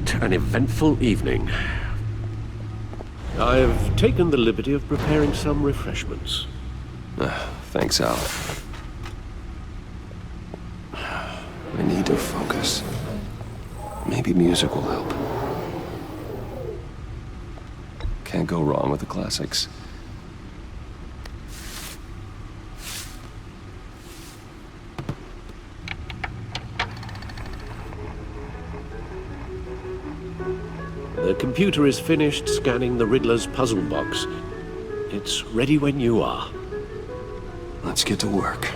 What an eventful evening. I've taken the liberty of preparing some refreshments. Thanks, Al. I need to focus. Maybe music will help. Can't go wrong with the classics. The computer is finished scanning the Riddler's puzzle box. It's ready when you are. Let's get to work.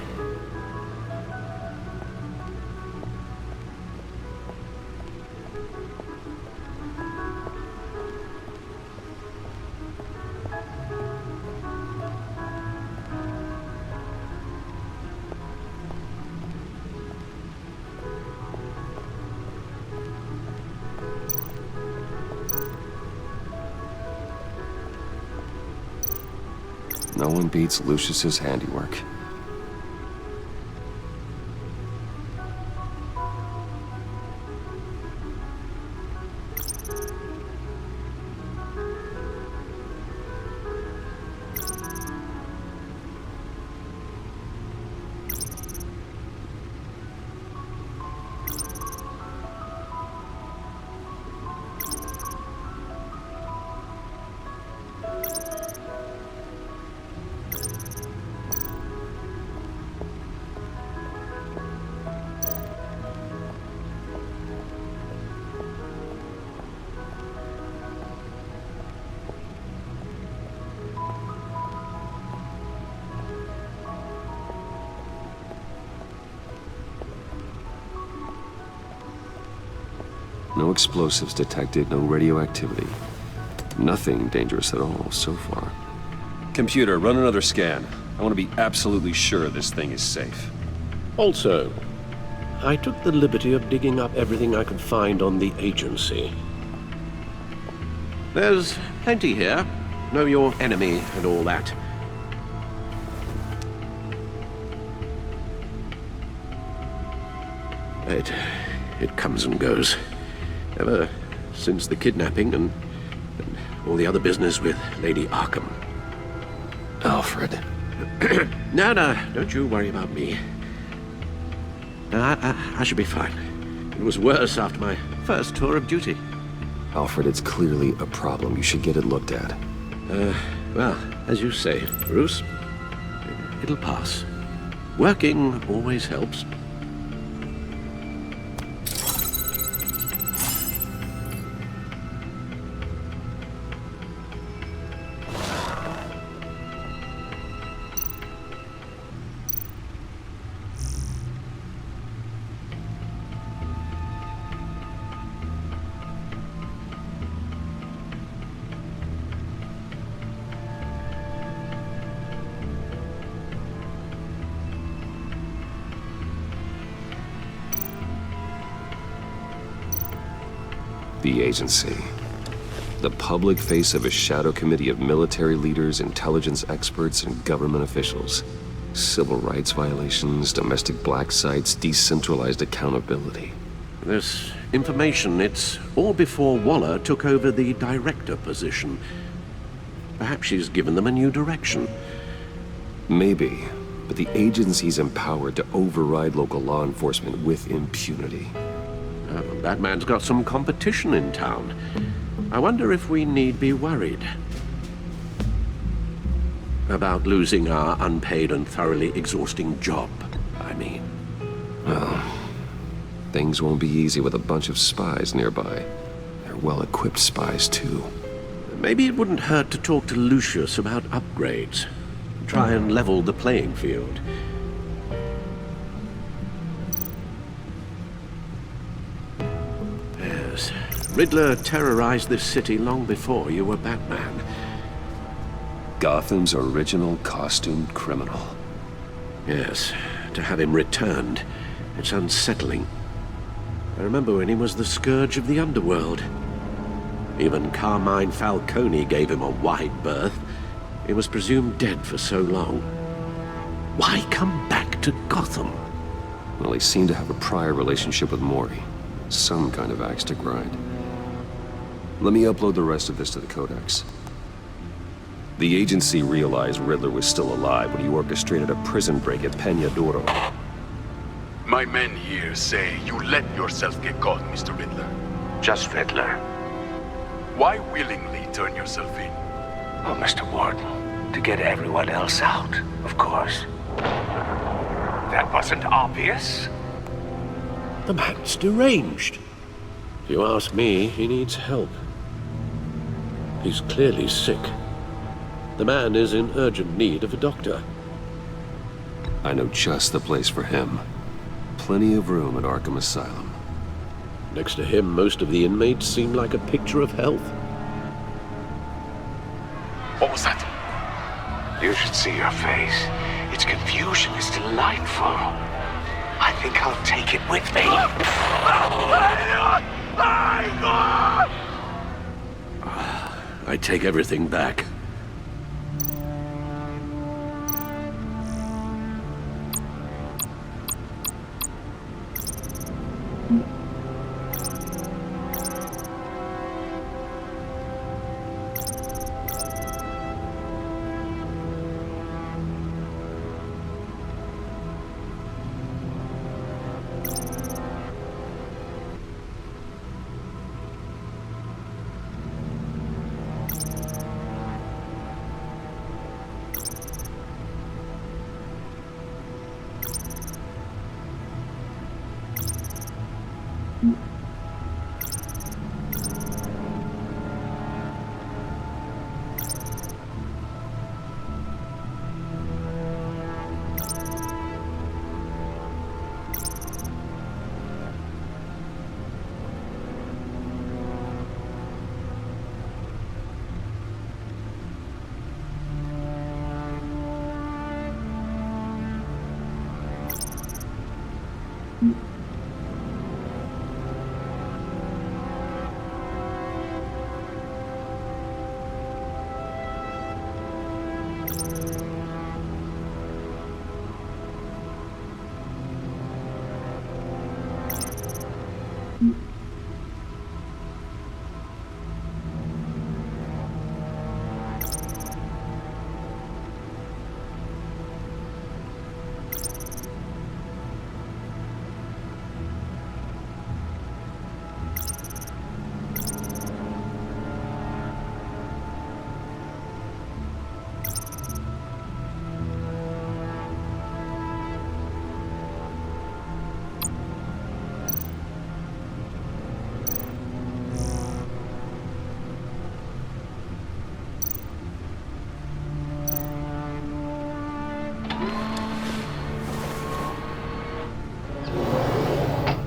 No one beats Lucius's handiwork. No explosives detected, no radioactivity. Nothing dangerous at all so far. Computer, run another scan. I want to be absolutely sure this thing is safe. Also, I took the liberty of digging up everything I could find on the agency. There's plenty here. Know your enemy and all that. It comes and goes. Ever since the kidnapping and all the other business with Lady Arkham. Alfred. No, don't you worry about me. I should be fine. It was worse after my first tour of duty. Alfred, it's clearly a problem. You should get it looked at. Well, as you say, Bruce, it'll pass. Working always helps. The agency. The public face of a shadow committee of military leaders, intelligence experts, and government officials. Civil rights violations, domestic black sites, decentralized accountability. This information, it's all before Waller took over the director position. Perhaps she's given them a new direction. Maybe, but the agency's empowered to override local law enforcement with impunity. That man's got some competition in town. I wonder if we need be worried about losing our unpaid and thoroughly exhausting job, I mean. Well, things won't be easy with a bunch of spies nearby. They're well-equipped spies, too. Maybe it wouldn't hurt to talk to Lucius about upgrades. Try and level the playing field. Riddler terrorized this city long before you were Batman. Gotham's original costumed criminal. Yes, to have him returned, it's unsettling. I remember when he was the scourge of the underworld. Even Carmine Falcone gave him a wide berth. He was presumed dead for so long. Why come back to Gotham? Well, he seemed to have a prior relationship with Morty. Some kind of axe to grind. Let me upload the rest of this to the Codex. The agency realized Riddler was still alive when he orchestrated a prison break at Peñadoro. My men here say you let yourself get caught, Mr. Riddler. Just Riddler. Why willingly turn yourself in? Oh, Mr. Warden, to get everyone else out, of course. That wasn't obvious. The man's deranged. If you ask me, he needs help. He's clearly sick. The man is in urgent need of a doctor. I know just the place for him. Plenty of room at Arkham Asylum. Next to him, most of the inmates seem like a picture of health. What was that? You should see your face. Its confusion is delightful. I think I'll take it with me. I take everything back.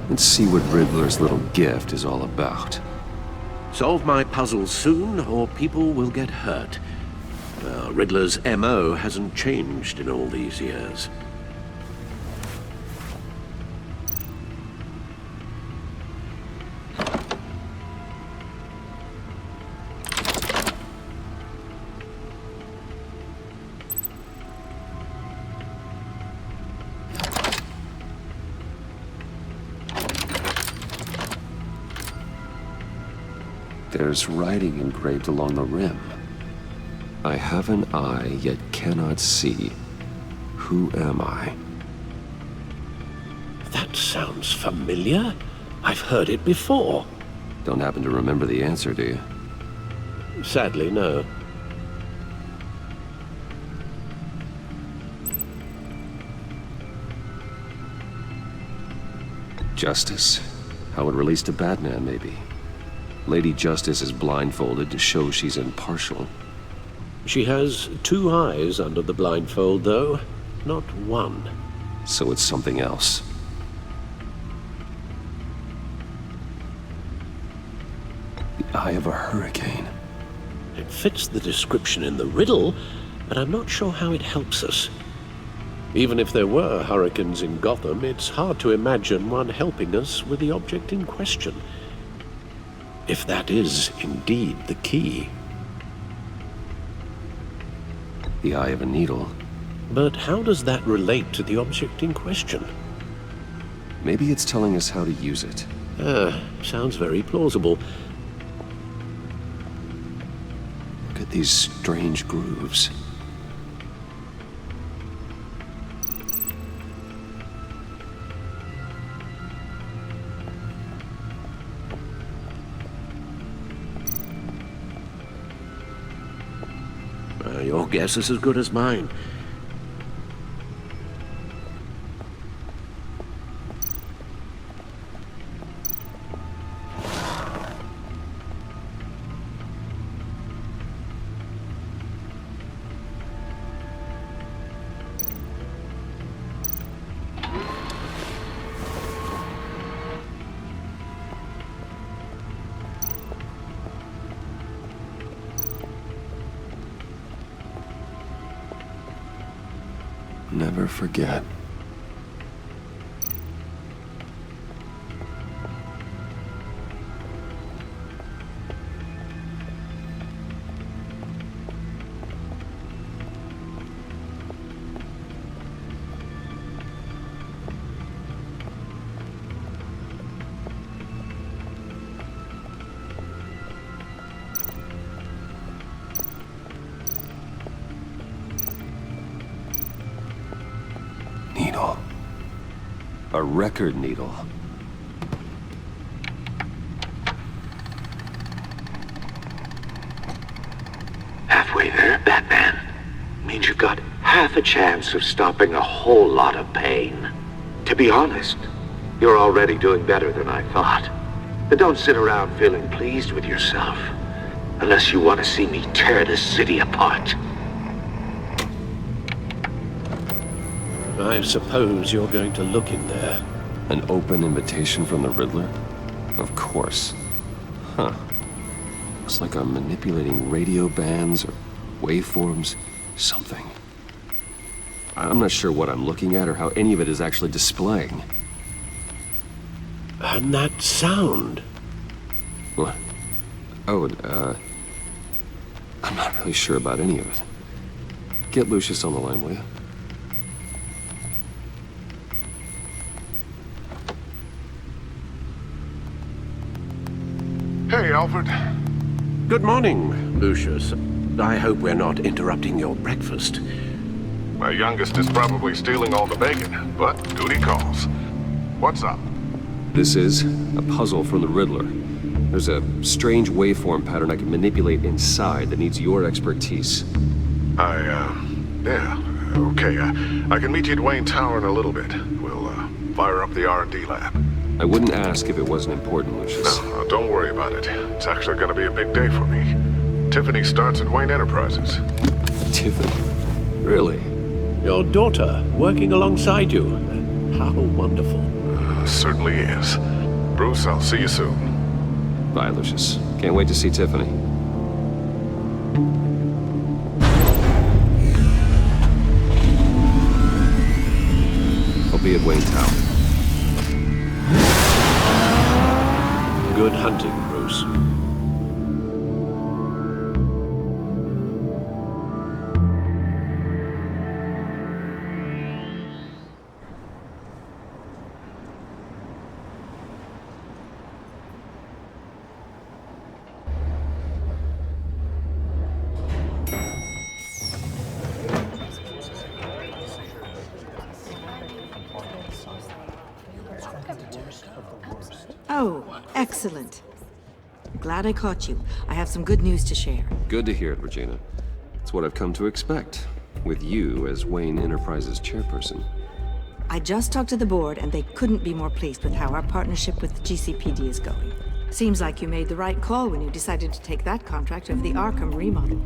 Let's see what Riddler's little gift is all about. Solve my puzzle soon, or people will get hurt. Riddler's MO hasn't changed in all these years. There's writing engraved along the rim. I have an eye, yet cannot see. Who am I? That sounds familiar. I've heard it before. Don't happen to remember the answer, do you? Sadly, no. Justice. How it relates to Batman, maybe. Lady Justice is blindfolded to show she's impartial. She has two eyes under the blindfold, though, not one. So it's something else. The eye of a hurricane. It fits the description in the riddle, but I'm not sure how it helps us. Even if there were hurricanes in Gotham, it's hard to imagine one helping us with the object in question. If that is indeed the key. The eye of a needle. But how does that relate to the object in question? Maybe it's telling us how to use it. Sounds very plausible. hit these strange grooves. Your guess is as good as mine. Never forget. Needle. A record needle. Halfway there, Batman. Means you've got half a chance of stopping a whole lot of pain. To be honest, you're already doing better than I thought. But don't sit around feeling pleased with yourself. Unless you want to see me tear this city apart. I suppose you're going to look in there. An open invitation from the Riddler? Of course. Huh. Looks like I'm manipulating radio bands or waveforms. Something. I'm not sure what I'm looking at or how any of it is actually displaying. And that sound. What? Oh, I'm not really sure about any of it. Get Lucius on the line, will you? Hey, Alfred. Good morning, Lucius. I hope we're not interrupting your breakfast. My youngest is probably stealing all the bacon, but duty calls. What's up? This is a puzzle from the Riddler. There's a strange waveform pattern I can manipulate inside that needs your expertise. Yeah, okay. I can meet you at Wayne Tower in a little bit. We'll, fire up the R&D lab. I wouldn't ask if it wasn't important, Lucius. No, don't worry about it. It's actually gonna be a big day for me. Tiffany starts at Wayne Enterprises. Tiffany? Really? Your daughter working alongside you. How wonderful. Certainly is. Bruce, I'll see you soon. Bye, Lucius. Can't wait to see Tiffany. I'll be at Wayne Tower. Good hunting, Bruce. Oh, excellent. Glad I caught you. I have some good news to share. Good to hear it, Regina. It's what I've come to expect, with you as Wayne Enterprises chairperson. I just talked to the board, and they couldn't be more pleased with how our partnership with GCPD is going. Seems like you made the right call when you decided to take that contract over the Arkham remodel.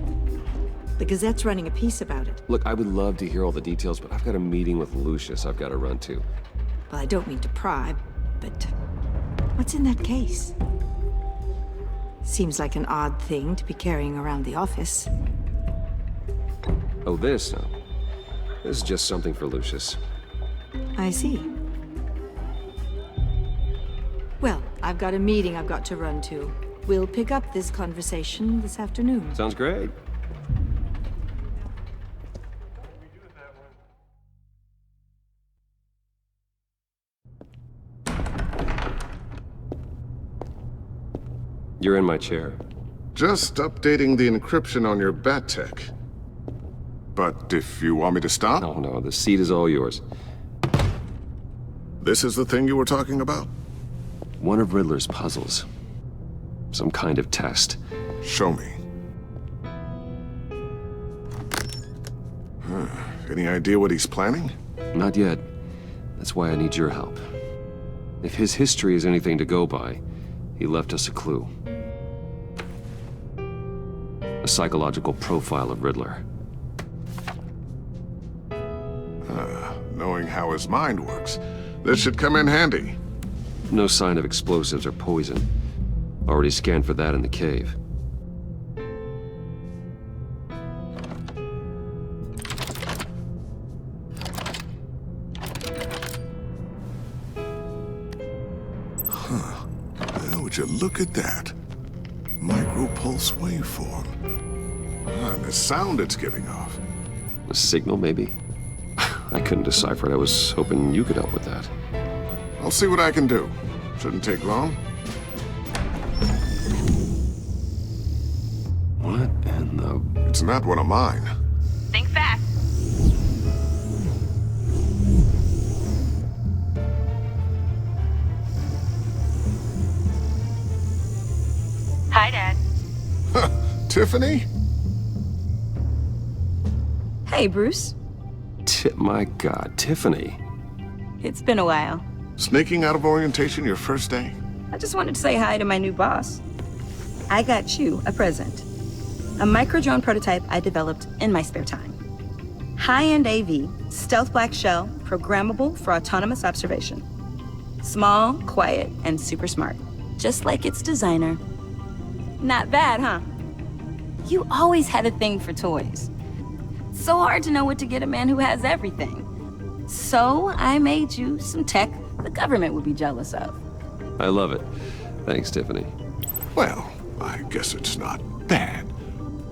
The Gazette's running a piece about it. Look, I would love to hear all the details, but I've got a meeting with Lucius I've got to run to. Well, I don't mean to pry, but what's in that case? Seems like an odd thing to be carrying around the office. Oh, this? No. This is just something for Lucius. I see. Well, I've got a meeting I've got to run to. We'll pick up this conversation this afternoon. Sounds great. You're in my chair. Just updating the encryption on your bat tech. But if you want me to stop, No, the seat is all yours. this is the thing you were talking about? One of Riddler's puzzles. Some kind of test. Show me. Any idea what he's planning? Not yet. That's why I need your help. If his history is anything to go by, he left us a clue. A psychological profile of Riddler. Knowing how his mind works, this should come in handy. No sign of explosives or poison. Already scanned for that in the cave. Would you look at that? Micro-pulse waveform. And the sound it's giving off. A signal, maybe? I couldn't decipher it. I was hoping you could help with that. I'll see what I can do. Shouldn't take long. What in the... It's not one of mine. Think fast. Hi, Dad. Tiffany? Hey, Bruce. My God, Tiffany. It's been a while. Sneaking out of orientation your first day? I just wanted to say hi to my new boss. I got you a present. A micro-drone prototype I developed in my spare time. High-end AV, stealth black shell, programmable for autonomous observation. Small, quiet, and super smart. Just like its designer. Not bad, huh? You always had a thing for toys. So hard to know what to get a man who has everything. So I made you some tech the government would be jealous of. I love it. Thanks, Tiffany. Well, I guess it's not bad.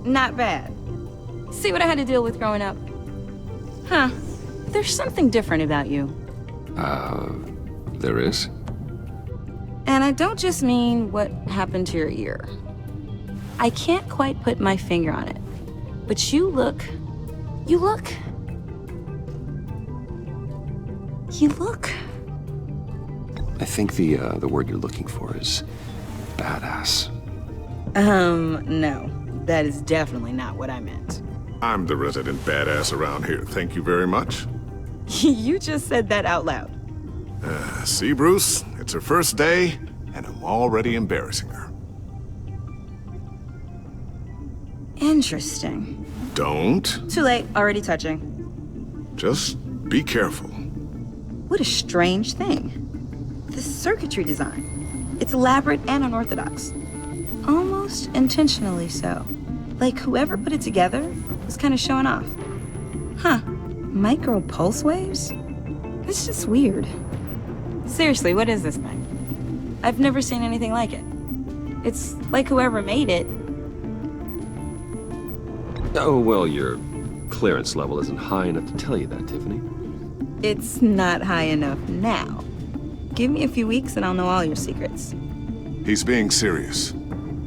Not bad. See what I had to deal with growing up? Huh. There's something different about you. There is? And I don't just mean what happened to your ear. I can't quite put my finger on it. But you look... I think the word you're looking for is badass. No. That is definitely not what I meant. I'm the resident badass around here. Thank you very much. You just said that out loud. See, Bruce? It's her first day, and I'm already embarrassing her. Interesting. Don't. Too late, already touching. Just be careful. What a strange thing. The circuitry design. It's elaborate and unorthodox. Almost intentionally so. Like whoever put it together was kind of showing off. Huh. Micro pulse waves? It's just weird. Seriously, what is this thing? I've never seen anything like it. It's like whoever made it. Oh, well, your clearance level isn't high enough to tell you that, Tiffany. It's not high enough now. Give me a few weeks and I'll know all your secrets. He's being serious.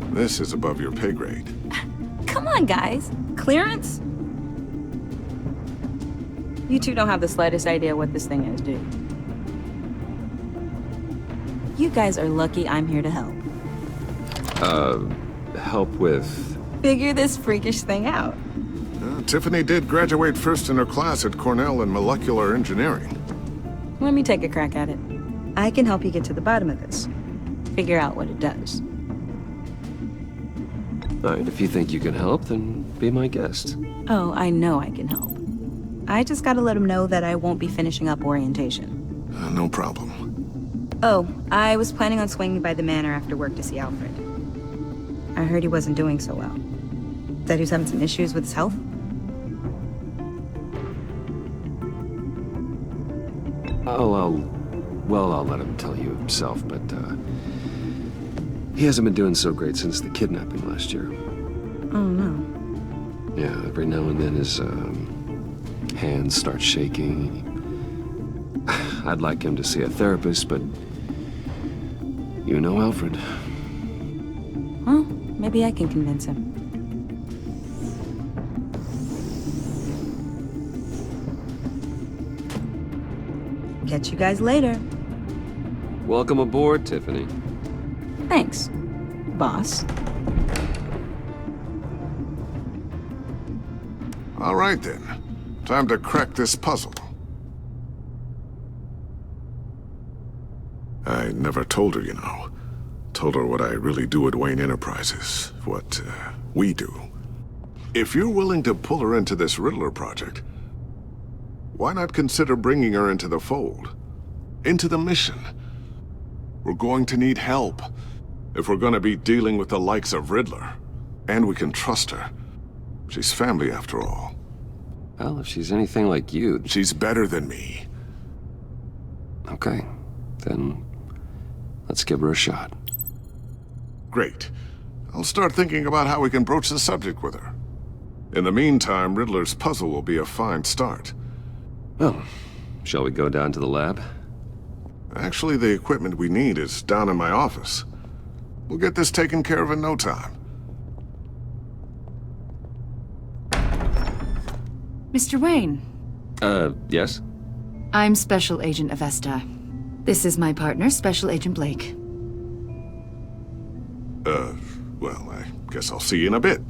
This is above your pay grade. Come on, guys. Clearance? You two don't have the slightest idea what this thing is, do you? You guys are lucky I'm here to help. Help with... Figure this freakish thing out. Tiffany did graduate first in her class at Cornell in molecular engineering. Let me take a crack at it. I can help you get to the bottom of this. Figure out what it does. All right, if you think you can help, then be my guest. Oh, I know I can help. I just gotta let him know that I won't be finishing up orientation. No problem. Oh, I was planning on swinging by the manor after work to see Alfred. I heard he wasn't doing so well. That he was having some issues with his health? I'll let him tell you himself, but, he hasn't been doing so great since the kidnapping last year. Oh, no. Yeah, every now and then his, hands start shaking. I'd like him to see a therapist, but you know Alfred. Well, maybe Maybe I can convince him. Catch you guys later. Welcome aboard, Tiffany. Thanks, boss. All right then. Time to crack this puzzle. I never told her, you know. Told her what I really do at Wayne Enterprises. What, we do. If you're willing to pull her into this Riddler project, why not consider bringing her into the fold? Into the mission? We're going to need help if we're going to be dealing with the likes of Riddler. And we can trust her. She's family after all. Well, if she's anything like you... She's better than me. Okay, then let's give her a shot. Great. I'll start thinking about how we can broach the subject with her. In the meantime, Riddler's puzzle will be a fine start. Well, shall we go down to the lab? Actually, the equipment we need is down in my office. We'll get this taken care of in no time. Mr. Wayne. Yes? I'm Special Agent Avesta. This is my partner, Special Agent Blake. Well, I guess I'll see you in a bit.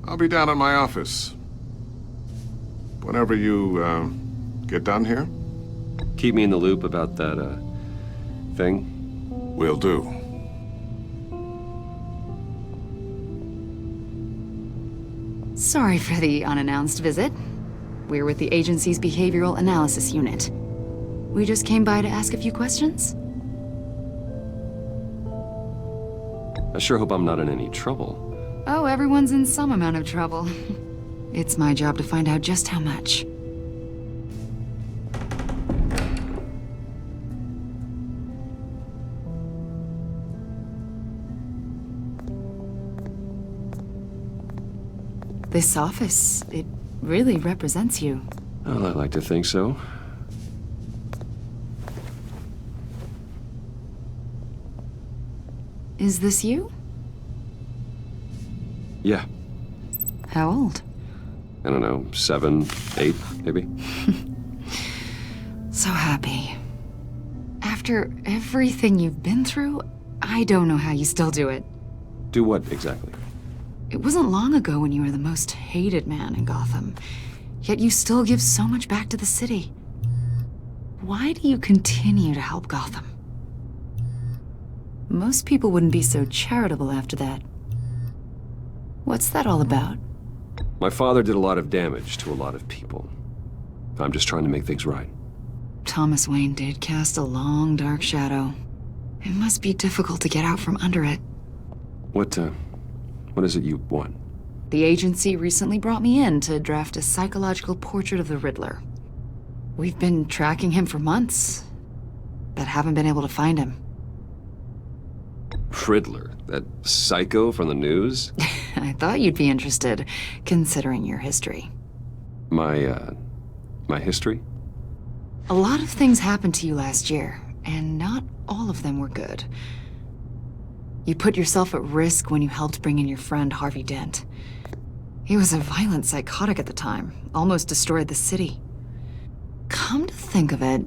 I'll be down in my office. Whenever you, get done here? Keep me in the loop about that, thing. Will do. Sorry for the unannounced visit. We're with the agency's Behavioral Analysis Unit. We just came by to ask a few questions. I sure hope I'm not in any trouble. Oh, everyone's in some amount of trouble. It's my job to find out just how much. This office, it really represents you. Well, I like to think so. Is this you? Yeah. How old? I don't know, 7, 8, maybe? So happy. After everything you've been through, I don't know how you still do it. Do what, exactly? It wasn't long ago when you were the most hated man in Gotham, yet you still give so much back to the city. Why do you continue to help Gotham? Most people wouldn't be so charitable after that. What's that all about? My father did a lot of damage to a lot of people. I'm just trying to make things right. Thomas Wayne did cast a long, dark shadow. It must be difficult to get out from under it. What is it you want? The agency recently brought me in to draft a psychological portrait of the Riddler. We've been tracking him for months, but haven't been able to find him. Riddler? That psycho from the news? I thought you'd be interested, considering your history. My history? A lot of things happened to you last year, and not all of them were good. You put yourself at risk when you helped bring in your friend Harvey Dent. He was a violent psychotic at the time, almost destroyed the city. Come to think of it,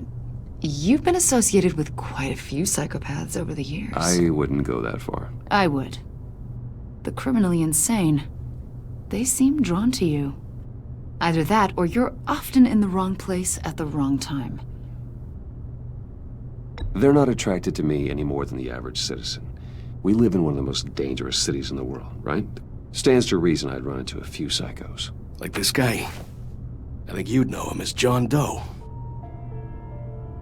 you've been associated with quite a few psychopaths over the years. I wouldn't go that far. I would. The criminally insane. They seem drawn to you. Either that, or you're often in the wrong place at the wrong time. They're not attracted to me any more than the average citizen. We live in one of the most dangerous cities in the world, right? Stands to reason I'd run into a few psychos. Like this guy. I think you'd know him as John Doe.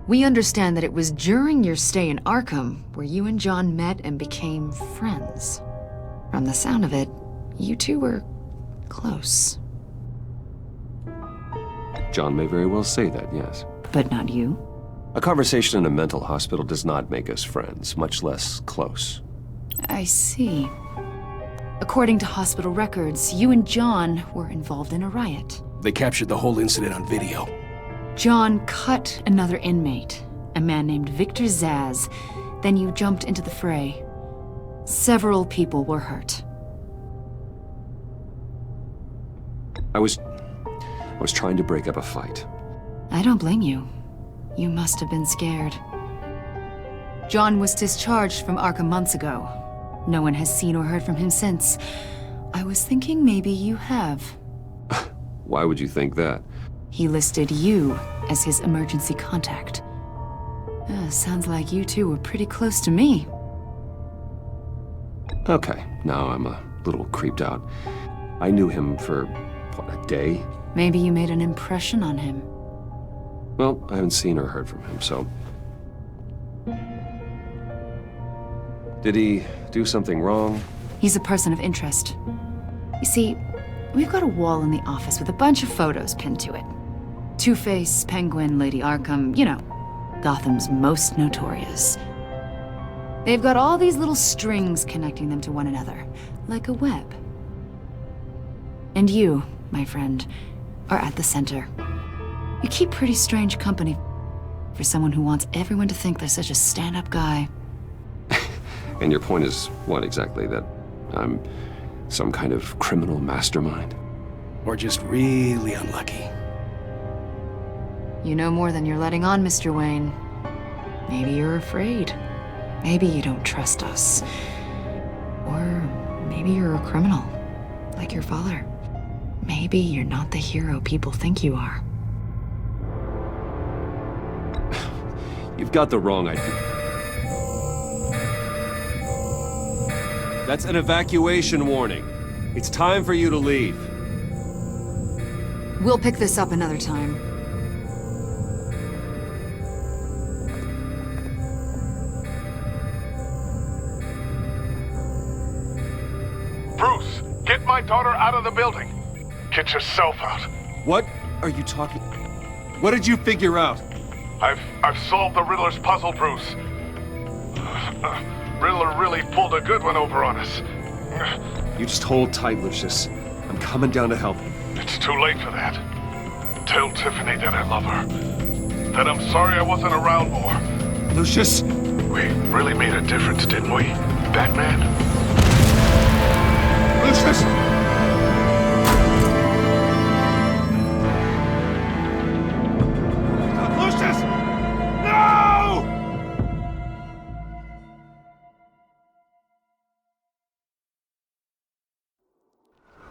We understand that it was during your stay in Arkham where you and John met and became friends. From the sound of it, you two were close. John may very well say that, yes. But not you? A conversation in a mental hospital does not make us friends, much less close. I see. According to hospital records, you and John were involved in a riot. They captured the whole incident on video. John cut another inmate, a man named Victor Zaz. Then you jumped into the fray. Several people were hurt. I was trying to break up a fight. I don't blame you. You must have been scared. John was discharged from Arkham months ago. No one has seen or heard from him since. I was thinking maybe you have. Why would you think that? He listed you as his emergency contact. Sounds like you two were pretty close to me. Okay, now I'm a little creeped out. I knew him for, what, a day? Maybe you made an impression on him. Well, I haven't seen or heard from him, so... Did he do something wrong? He's a person of interest. You see, we've got a wall in the office with a bunch of photos pinned to it. Two-Face, Penguin, Lady Arkham, you know, Gotham's most notorious. They've got all these little strings connecting them to one another, like a web. And you, my friend, are at the center. You keep pretty strange company for someone who wants everyone to think they're such a stand-up guy. And your point is what exactly? That I'm some kind of criminal mastermind? Or just really unlucky. You know more than you're letting on, Mr. Wayne. Maybe you're afraid. Maybe you don't trust us. Or maybe you're a criminal, like your father. Maybe you're not the hero people think you are. You've got the wrong idea. That's an evacuation warning. It's time for you to leave. We'll pick this up another time. Bruce, get my daughter out of the building. Get yourself out. What are you talking? What did you figure out? I've solved the Riddler's puzzle, Bruce. Riddler really pulled a good one over on us. You just hold tight, Lucius. I'm coming down to help. It's too late for that. Tell Tiffany that I love her. That I'm sorry I wasn't around more. Lucius! We really made a difference, didn't we, Batman? Lucius! Lucius! No!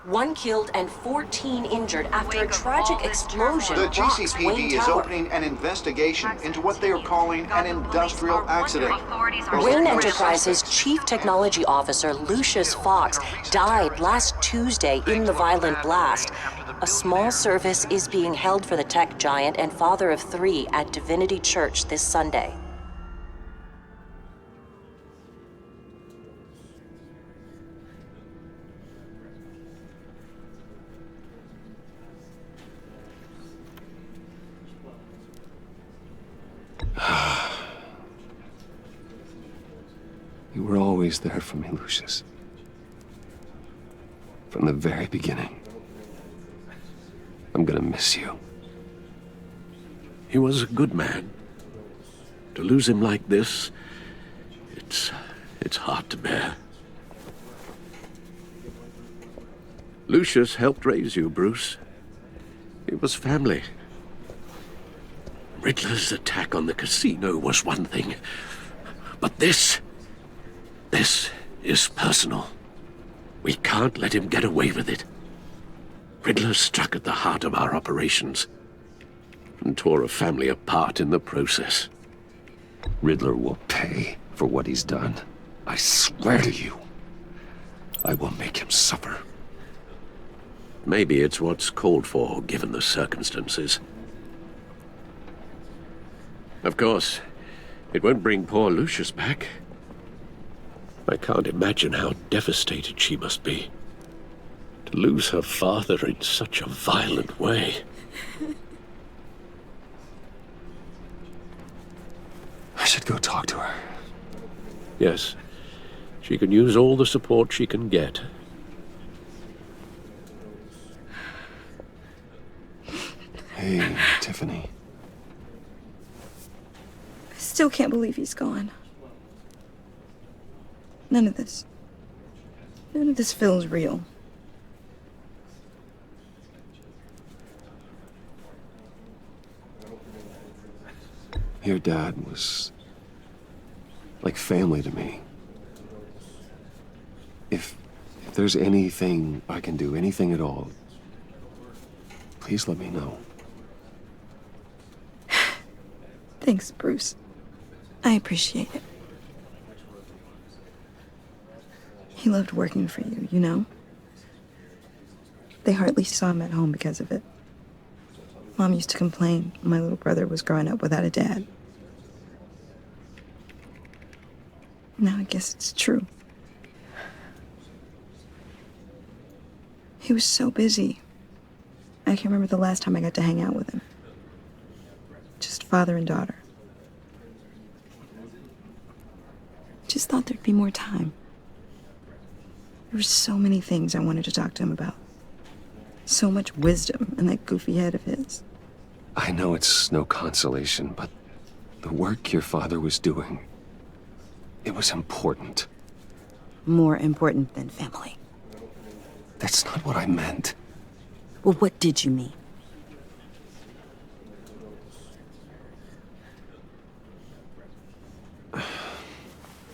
One killed and 14 injured after a tragic explosion The rocks GCPD Wayne is Tower. opening an investigation into what they are calling an industrial accident. Wayne Enterprises' Chief Technology Officer Lucius Fox died last Tuesday in the violent blast. A small service is being held for the tech giant and father of 3 at Divinity Church this Sunday. You were always there for me, Lucius. From the very beginning. I'm gonna miss you. He was a good man. To lose him like this, it's hard to bear. Lucius helped raise you, Bruce. It was family. Riddler's attack on the casino was one thing, but this is personal. We can't let him get away with it. Riddler struck at the heart of our operations and tore a family apart in the process. Riddler will pay for what he's done. I swear to you, I will make him suffer. Maybe it's what's called for, given the circumstances. Of course, it won't bring poor Lucius back. I can't imagine how devastated she must be. To lose her father in such a violent way. I should go talk to her. Yes, she can use all the support she can get. Hey, Tiffany. I still can't believe he's gone. None of this feels real. Your dad was like family to me. If there's anything I can do, anything at all, please let me know. Thanks, Bruce. I appreciate it. He loved working for you, you know? They hardly saw him at home because of it. Mom used to complain when my little brother was growing up without a dad. Now I guess it's true. He was so busy. I can't remember the last time I got to hang out with him. Just father and daughter. Just thought there'd be more time. There were so many things I wanted to talk to him about. So much wisdom in that goofy head of his. I know it's no consolation, but the work your father was doing, it was important. More important than family. That's not what I meant. Well, what did you mean?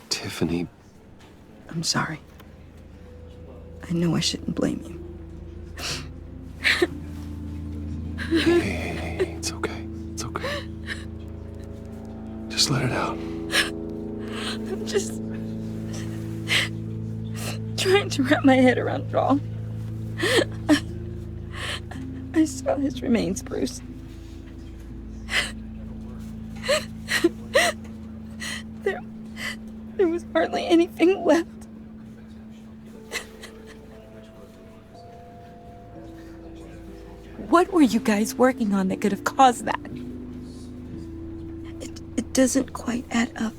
Tiffany. I'm sorry. I know I shouldn't blame you. Hey, it's okay. It's okay. Just let it out. I'm just trying to wrap my head around it all. I saw his remains, Bruce. There was hardly anything left. What were you guys working on that could have caused that? It doesn't quite add up.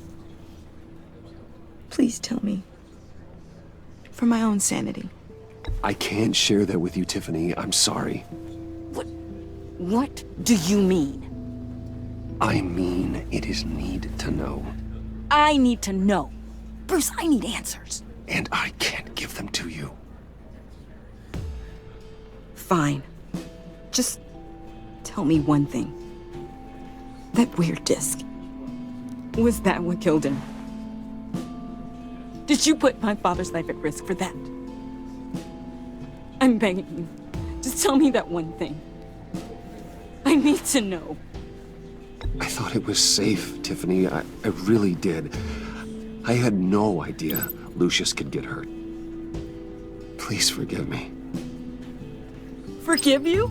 Please tell me. For my own sanity. I can't share that with you, Tiffany. I'm sorry. What do you mean? I mean, it is need to know. I need to know. Bruce, I need answers. And I can't give them to you. Fine. Just tell me one thing. That weird disc. Was that what killed him? Did you put my father's life at risk for that? I'm begging you. Just tell me that one thing. I need to know. I thought it was safe, Tiffany. I really did. I had no idea Lucius could get hurt. Please forgive me. Forgive you?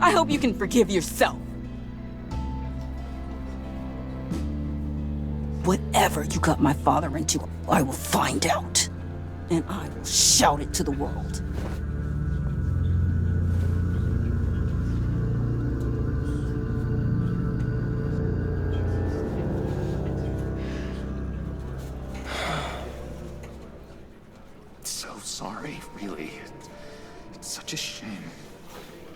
I hope you can forgive yourself. Whatever you got my father into, I will find out. And I will shout it to the world. So sorry, really. It's such a shame.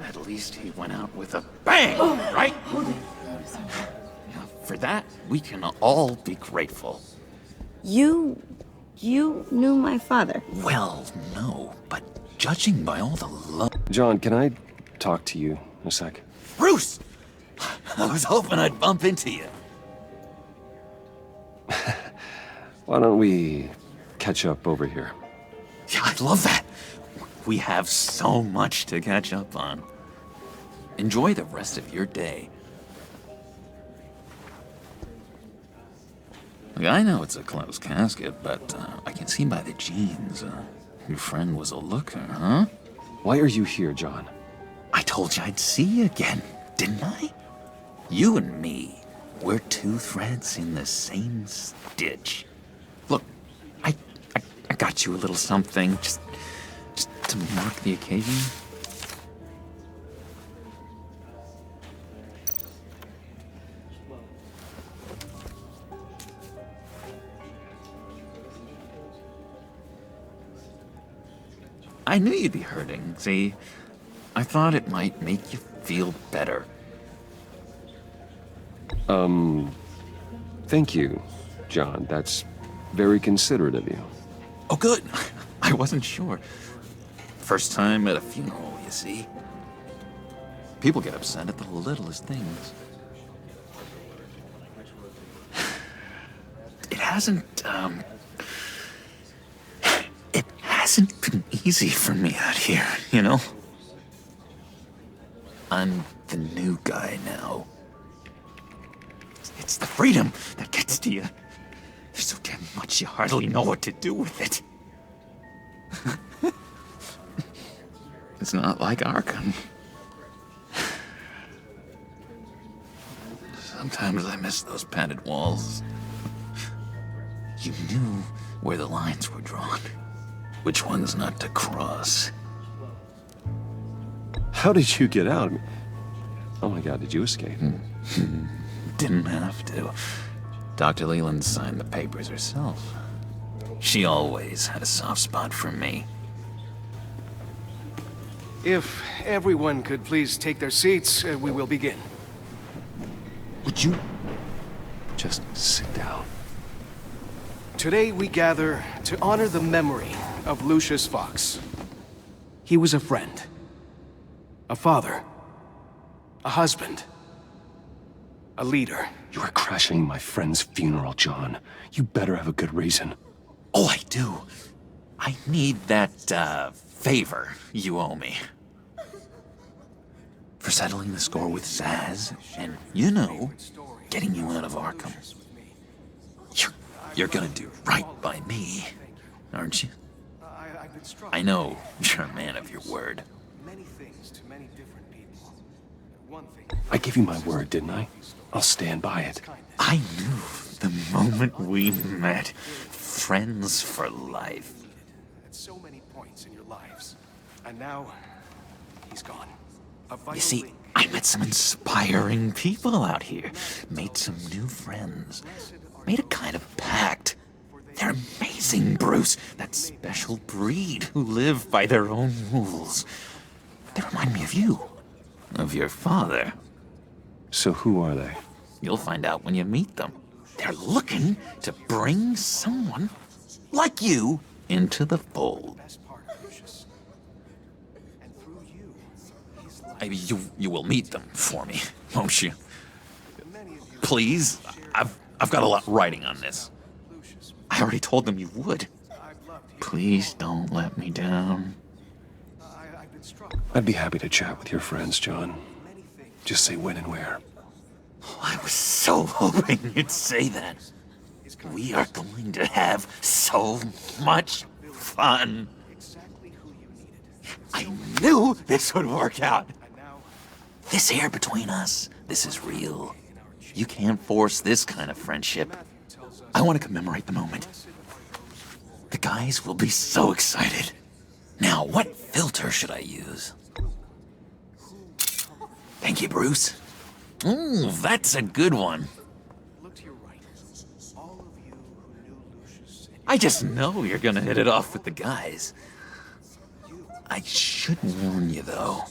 At least he went out with a bang, right? Yeah, for that, we can all be grateful. You knew my father? Well, no, but judging by all the love... John, can I talk to you a sec? Bruce! I was hoping I'd bump into you. Why don't we catch up over here? Yeah, I'd love that. We have so much to catch up on. Enjoy the rest of your day. Look, I know it's a closed casket, but I can see by the jeans, your friend was a looker, huh? Why are you here, John? I told you I'd see you again, didn't I? You and me, we're two threads in the same stitch. Look, I got you a little something, just to mark the occasion. I knew you'd be hurting, see? I thought it might make you feel better. Thank you, John. That's very considerate of you. Oh, good. I wasn't sure. First time at a funeral, you see? People get upset at the littlest things. It hasn't been easy for me out here, you know? I'm the new guy now. It's the freedom that gets to you. There's so damn much you hardly know what to do with it. It's not like Arkham. Sometimes I miss those padded walls. You knew where the lines were drawn, which ones not to cross. How did you get out? Oh my god, did you escape? Didn't have to. Dr. Leland signed the papers herself. She always had a soft spot for me. If everyone could please take their seats, we will begin. Would you just sit down? Today we gather to honor the memory of Lucius Fox. He was a friend, a father, a husband, a leader. You are crashing my friend's funeral, John. You better have a good reason. Oh, I do. I need that, favor you owe me. For settling the score with Zaz, and, you know, getting you out of Arkham. You're gonna do right by me, aren't you? I know you're a man of your word. I gave you my word, didn't I? I'll stand by it. I knew the moment we met. Friends for life. At so many points in your lives, and now he's gone. You see, I met some inspiring people out here. Made some new friends. Made a kind of pact. They're amazing, Bruce. That special breed who live by their own rules. They remind me of you. Of your father. So who are they? You'll find out when you meet them. They're looking to bring someone like you into the fold. You will meet them for me, won't you? Please, I've got a lot riding on this. I already told them you would. Please don't let me down. I'd be happy to chat with your friends, John. Just say when and where. I was so hoping you'd say that. We are going to have so much fun. I knew this would work out. This air between us, this is real. You can't force this kind of friendship. I want to commemorate the moment. The guys will be so excited. Now, what filter should I use? Thank you, Bruce. Ooh, that's a good one. I just know you're gonna hit it off with the guys. I should warn you, though.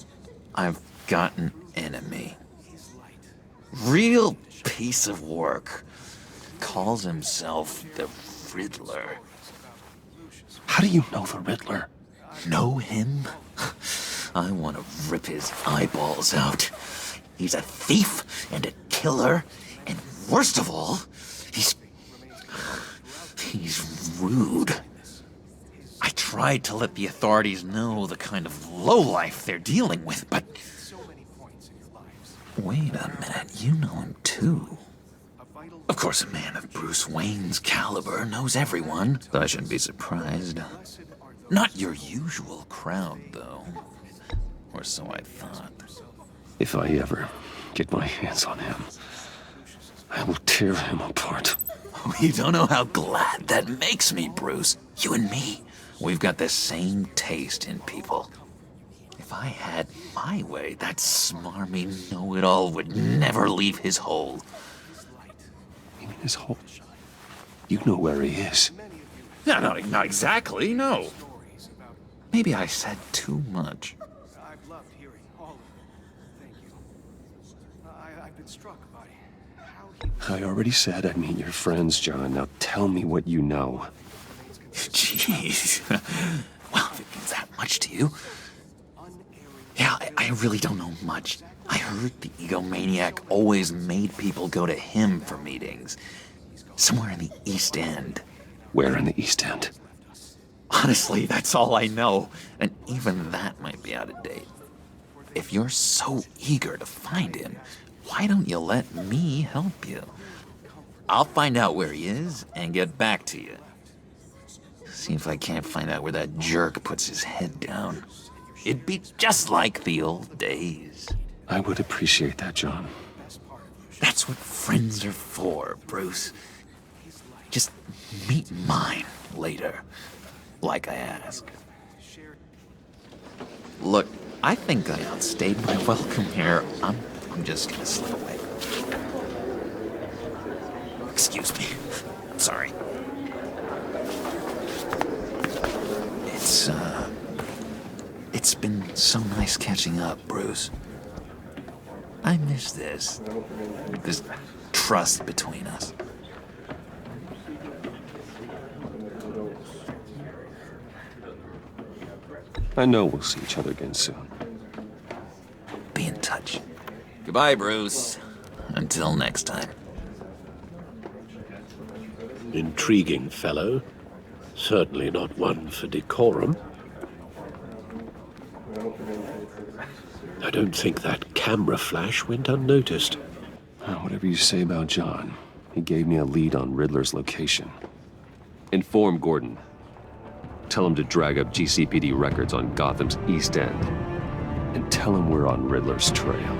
I've got an enemy. Real piece of work. Calls himself the Riddler. How do you know the Riddler? Know him? I want to rip his eyeballs out. He's a thief and a killer, and worst of all, he's rude. I tried to let the authorities know the kind of lowlife they're dealing with, but... Wait a minute, you know him too. Of course, a man of Bruce Wayne's caliber knows everyone, so I shouldn't be surprised. Not your usual crowd, though. Or so I thought. If I ever get my hands on him, I will tear him apart. You don't know how glad that makes me, Bruce. You and me, we've got the same taste in people. If I had my way, that smarmy know-it-all would never leave his hole. You mean his hole? You know where he is. No, not exactly, no. Maybe I said too much. I've loved hearing all of it. Thank you. I've been struck by how he... I already said I'd meet your friends, John. Now tell me what you know. Jeez. Well, if it means that much to you. Yeah, I really don't know much. I heard the egomaniac always made people go to him for meetings. Somewhere in the East End. Where in the East End? Honestly, that's all I know, and even that might be out of date. If you're so eager to find him, why don't you let me help you? I'll find out where he is and get back to you. See if I can't find out where that jerk puts his head down. It'd be just like the old days. I would appreciate that, John. That's what friends are for, Bruce. Just meet mine later, like I asked. Look, I think I outstayed my welcome here. I'm just gonna slip away. Excuse me. Sorry. It's been so nice catching up, Bruce. I miss this trust between us. I know we'll see each other again soon. Be in touch. Goodbye, Bruce. Until next time. Intriguing fellow. Certainly not one for decorum. I don't think that camera flash went unnoticed. Whatever you say about John, he gave me a lead on Riddler's location. Inform Gordon. Tell him to drag up GCPD records on Gotham's East End. And tell him we're on Riddler's trail.